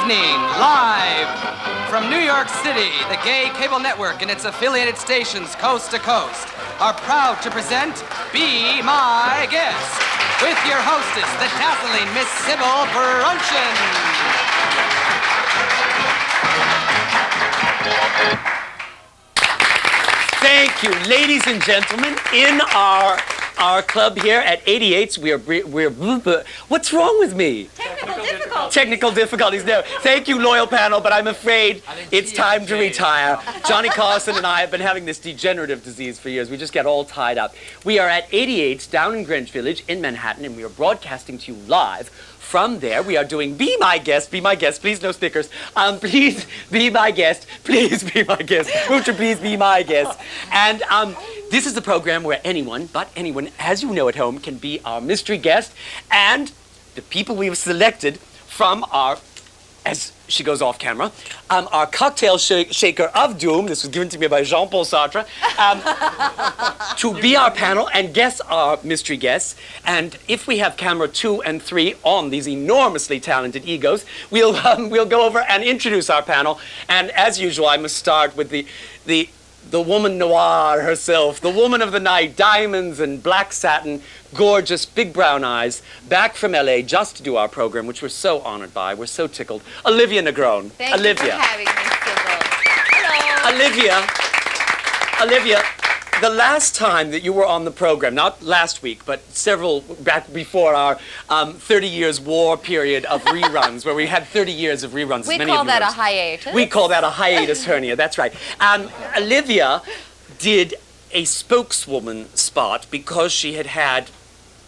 evening, live from New York City, the gay cable network and its affiliated stations coast to coast are proud to present Be My Guest with your hostess, the dazzling Miss Sybil Brunchen. Thank you, ladies and gentlemen. In our club here at 88's, we're what's wrong with me? Technical difficulties. No. Thank you, loyal panel, but I'm afraid it's time to retire. Johnny Carson and I have been having this degenerative disease for years. We just get all tied up. We are at 88's down in Greenwich Village in Manhattan, and we are broadcasting to you live. From there, we are doing Be My Guest, please no stickers. Please be my guest, please be my guest. Won't you please be my guest? And this is the program where anyone, as you know at home, can be our mystery guest. And the people we've selected from our, as she goes off camera, our cocktail shaker of doom, this was given to me by Jean-Paul Sartre, to be our panel and guess our mystery guests. And if we have camera 2 and 3 on these enormously talented egos, we'll go over and introduce our panel. And as usual, I must start with the woman noir herself, the woman of the night, diamonds and black satin, gorgeous, big brown eyes, back from LA just to do our program, which we're so honored by. We're so tickled. Olivia Negron. Thank Olivia. you for having me, Sybil. Hello. Olivia, the last time that you were on the program, not last week, but several back before our 30 years war period of reruns, where we had 30 years of reruns. We call that a hiatus. We call that a hiatus hernia, that's right. Olivia did a spokeswoman spot because she had,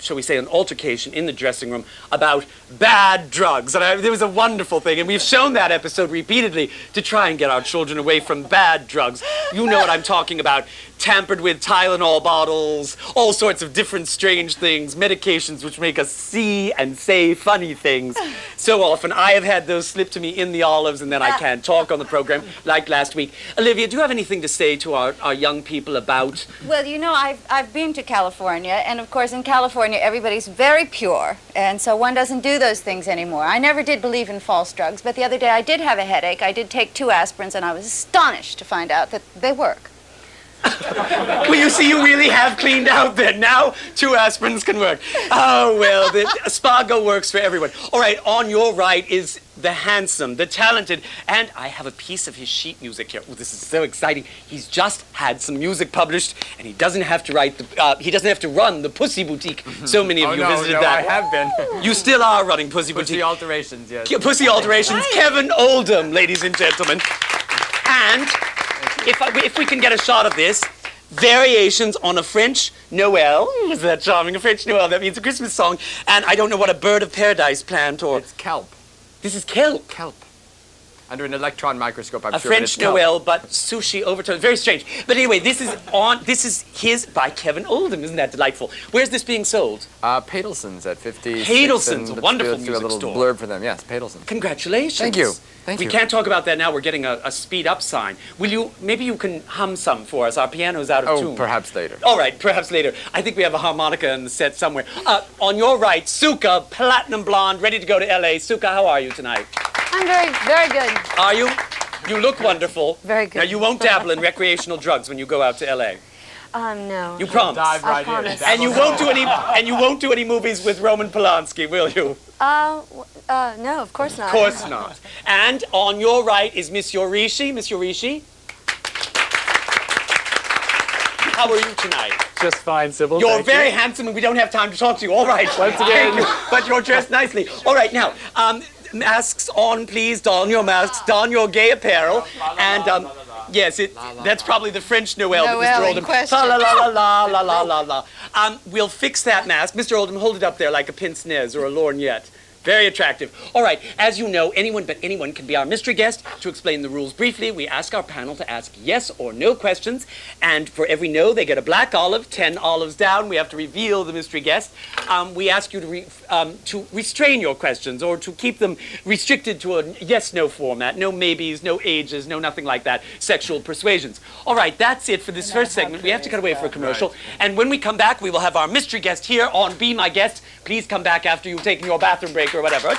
shall we say, an altercation in the dressing room about bad drugs. And it was a wonderful thing. And we've shown that episode repeatedly to try and get our children away from bad drugs. You know what I'm talking about. Tampered with Tylenol bottles, all sorts of different strange things, medications which make us see and say funny things. So often I have had those slip to me in the olives and then I can't talk on the program like last week. Olivia, do you have anything to say to our young people about? Well, you know, I've been to California, and of course in California everybody's very pure, and so one doesn't do those things anymore. I never did believe in false drugs, but the other day I did have a headache. I did take 2 aspirins, and I was astonished to find out that they work. Well, you see, you really have cleaned out then. Now 2 aspirins can work. Oh, well, the Spago works for everyone. All right, on your right is the handsome, the talented, and I have a piece of his sheet music here. Oh, this is so exciting. He's just had some music published, and he doesn't have to write the, he doesn't have to run the Pussy Boutique. So many of you visited that. I have been. You still are running Pussy Boutique. Pussy Alterations, yes. Pussy Alterations, Kevin Oldham, ladies and gentlemen. And if we can get a shot of this, variations on a French Noel. Is that charming? A French Noel. That means a Christmas song. And I don't know what a bird of paradise plant or... It's kelp. This is kelp. Kelp. Under an electron microscope, I'm a sure. French Noel, but sushi overtones. Very strange. But anyway, this is his by Kevin Oldham. Isn't that delightful? Where's this being sold? Padelson's at 50. Padelson's, a wonderful music store. Do a little blurb for them. Yes, Padelson's. Congratulations. Thank you. Thank you. We can't talk about that now. We're getting a speed-up sign. Maybe you can hum some for us. Our piano's out of tune. Oh, perhaps later. All right, perhaps later. I think we have a harmonica in the set somewhere. On your right, Suka, platinum blonde, ready to go to L.A. Suka, how are you tonight? I'm very, very good. Are you? You look wonderful. Very good. Now, you won't dabble in recreational drugs when you go out to L.A. No. You promise? Dive right I promise. in. And you won't do any movies with Roman Polanski, will you? No, of course not. Of course not. And on your right is Miss Yorishi. Miss Yorishi. How are you tonight? Just fine, Sybil. You're very handsome, and we don't have time to talk to you. All right. Once again. Thank you. But you're dressed nicely. All right, now, masks on, please. Don your masks. Don your gay apparel. And, yes, that's probably the French Noel that Mr. Oldham. La la la la la la la. We'll fix that mask. Mr. Oldham, hold it up there like a pince nez or a lorgnette. Very attractive. All right, as you know, anyone but anyone can be our mystery guest. To explain the rules briefly, we ask our panel to ask yes or no questions, and for every no, they get a black olive, 10 olives down. We have to reveal the mystery guest. We ask you to restrain your questions or to keep them restricted to a yes-no format. No maybes, no ages, no nothing like that. Sexual persuasions. All right, that's it for this first segment. We have to cut away for a commercial. Right. And when we come back, we will have our mystery guest here on Be My Guest. Please come back after you've taken your bathroom break or whatever.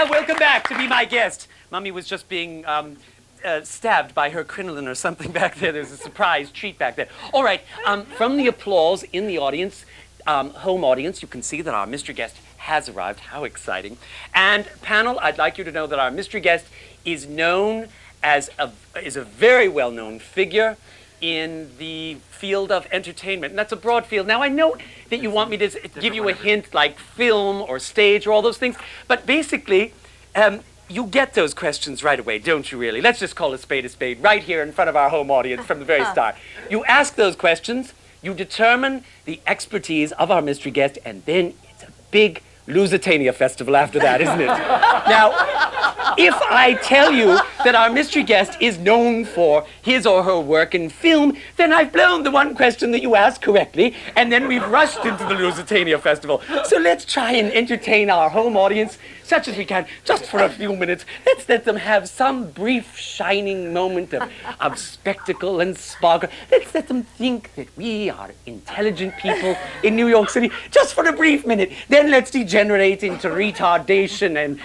Welcome back to Be My Guest. Mummy was just being stabbed by her crinoline or something back there. There's a surprise treat back there. All right, from the applause in the audience, home audience, you can see that our mystery guest has arrived. How exciting. And panel, I'd like you to know that our mystery guest is known as is a very well-known figure in the field of entertainment. And that's a broad field. Now, I know that you want me to give you a hint like film or stage or all those things, but basically, you get those questions right away, don't you really? Let's just call a spade right here in front of our home audience from the very start. You ask those questions, you determine the expertise of our mystery guest, and then it's a big Lusitania festival after that, isn't it? Now, if I tell you that our mystery guest is known for his or her work in film, then I've blown the one question that you asked correctly, and then we've rushed into the Lusitania festival. So let's try and entertain our home audience such as we can, just for a few minutes. Let's let them have some brief, shining moment of spectacle and sparkle. Let's let them think that we are intelligent people in New York City, just for a brief minute. Then let's degenerate into retardation and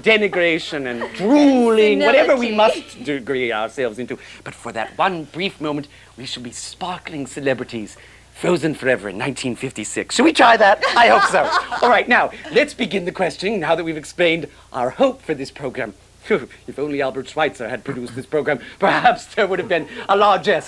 denigration and drooling, whatever we must degrade ourselves into. But for that one brief moment, we shall be sparkling celebrities, frozen forever in 1956. Shall we try that? I hope so. All right, now, let's begin the questioning now that we've explained our hope for this program. If only Albert Schweitzer had produced this program, perhaps there would have been a largesse.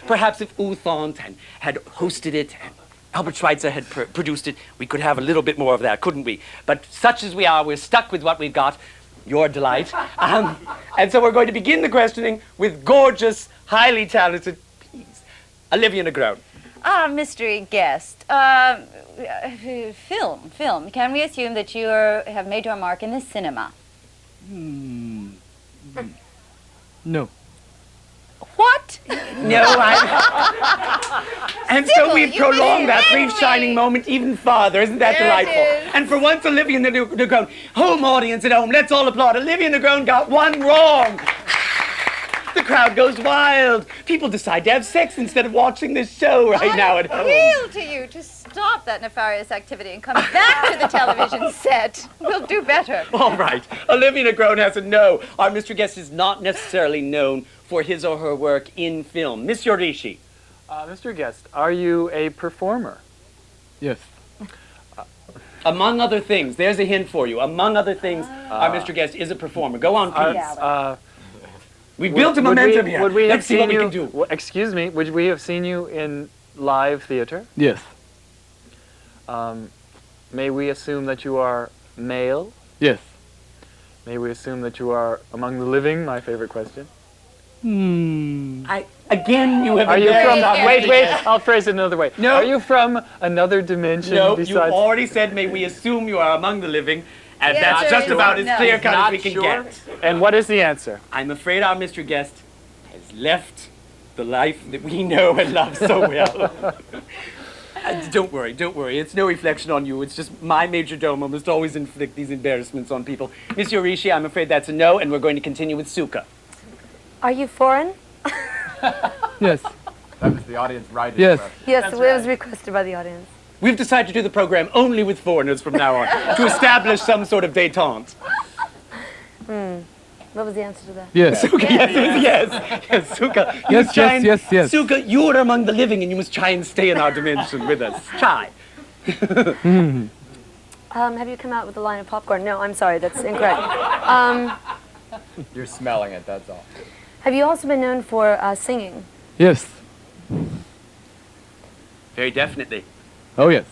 Perhaps if Uthant had hosted it and Albert Schweitzer had produced it, we could have a little bit more of that, couldn't we? But such as we are, we're stuck with what we've got. Your delight. And so we're going to begin the questioning with gorgeous, highly talented, Olivia Negron. Mystery guest. Film. Can we assume that you have made your mark in the cinema? No. What? No, And so we've prolonged that brief shining moment even farther. Isn't that delightful? And for once, Olivia Negron, home audience at home, let's all applaud. Olivia Negron got one wrong. The crowd goes wild. People decide to have sex instead of watching this show right now at home. I appeal to you to stop that nefarious activity and come back to the television set. We'll do better. All right. Olivia Negron has a no. Our mystery guest is not necessarily known for his or her work in film. Miss Yorishi. Mr. Guest, are you a performer? Yes. Among other things, there's a hint for you. Among other things, our Mr. Guest is a performer. Go on, please. We built a momentum here. Let's see what we can do. Excuse me, would we have seen you in live theater? Yes. May we assume that you are male? Yes. May we assume that you are among the living? My favorite question. Again, you have Are a you very from... Wait, I'll phrase it another way. No. Are you from another dimension No, besides... you already said, may we assume you are among the living, and Yeah, that's just about as no. clear-cut as we can get. And what is the answer? I'm afraid our Mr. Guest has left the life that we know and love so well. Don't worry. It's no reflection on you. It's just my major domo must always inflict these embarrassments on people. Miss Yorishi, I'm afraid that's a no, and we're going to continue with Suka. Are you foreign? Yes. That was the audience right. Yes. Yes, it was requested by the audience. We've decided to do the program only with foreigners from now on, to establish some sort of détente. What was the answer to that? Yes. Suka, yes, Suka. You must try and- yes. Suka, you are among the living, and you must try and stay in our dimension with us. Try. Have you come out with a line of popcorn? No, I'm sorry, that's incorrect. You're smelling it, that's all. Have you also been known for singing? Yes. Very definitely. Oh, yes.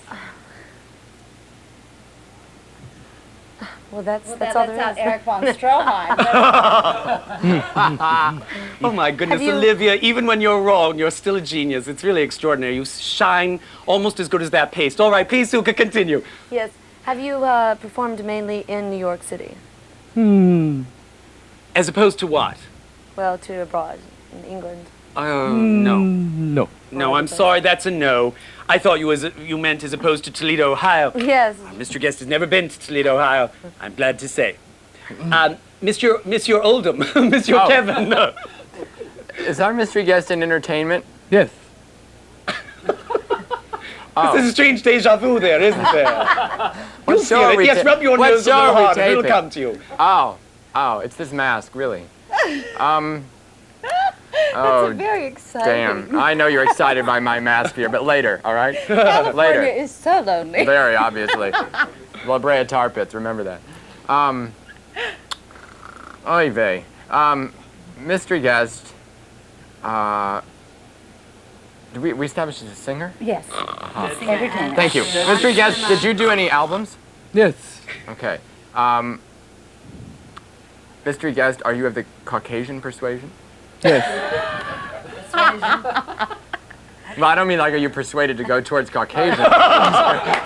Well, that's all there That's is. Eric von Stroheim. Oh my goodness, Have you- Olivia, even when you're wrong, you're still a genius. It's really extraordinary. You shine almost as good as that paste. All right, please, Suka, continue. Yes. Have you performed mainly in New York City? As opposed to what? Well, to abroad, in England. No. No. No, I'm sorry, that's a no. I thought you meant as opposed to Toledo, Ohio. Yes. Mr. Guest has never been to Toledo, Ohio. I'm glad to say. Monsieur Oldham, Monsieur Oh. Kevin. Is our mystery guest in entertainment? Yes. There's a strange deja vu there, isn't there? You'll What show feel are it. we Yes, ta- rub your what nose a show little are we harder. It'll taping? come to you. Oh, it's this mask, really. Oh, That's very exciting. damn. I know you're excited by my mask here, but later, all right? California Later. is so lonely. Very obviously. La Brea Tar Pits, remember that. Oy vey. Mystery guest, did we establish she's a singer? Yes. Entertainment. Thank you. Mystery guest, did you do any albums? Yes. Okay. Mystery guest, are you of the Caucasian persuasion? Yes. Well, I don't mean like are you persuaded to go towards Caucasian.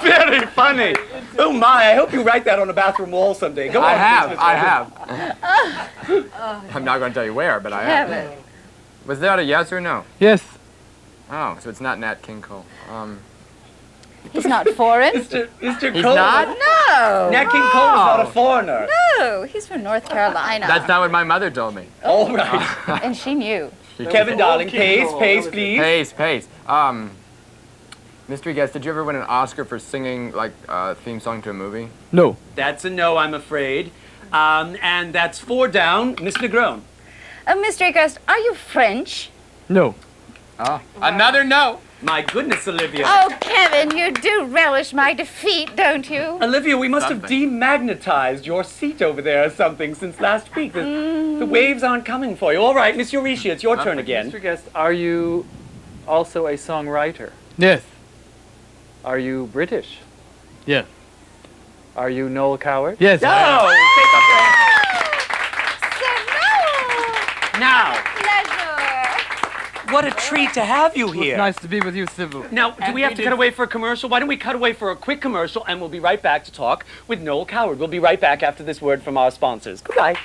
Very funny. Oh my, I hope you write that on a bathroom wall someday. Go on. I have. please, I Mr. have. I'm not going to tell you where, but I have. Was that a yes or no? Yes. Oh, so it's not Nat King Cole. He's not foreign. Mr. He's Cole. not? No. Nat King Cole is not a foreigner. No, he's from North Carolina. That's not what my mother told me. All right. And she knew. Kevin, darling, pace, please. Pace. Mystery guest, did you ever win an Oscar for singing like a theme song to a movie? No. That's a no, I'm afraid. And that's 4 down. Miss Negron. Mystery guest, are you French? No. Oh, another no. My goodness, Olivia. Oh, Kevin, you do relish my defeat, don't you? Olivia, we must have Something. demagnetized your seat over there or something since last week. The waves aren't coming for you. All right, Miss Euricia, it's your turn again. Mr. Guest, are you also a songwriter? Yes. Are you British? Yes. Are you Noel Coward? Yes. No! Now, Pleasure. what a treat to have you It's here. nice to be with you, Sybil. Now, do we have to cut away for a commercial? Why don't we cut away for a quick commercial and we'll be right back to talk with Noel Coward. We'll be right back after this word from our sponsors. Goodbye.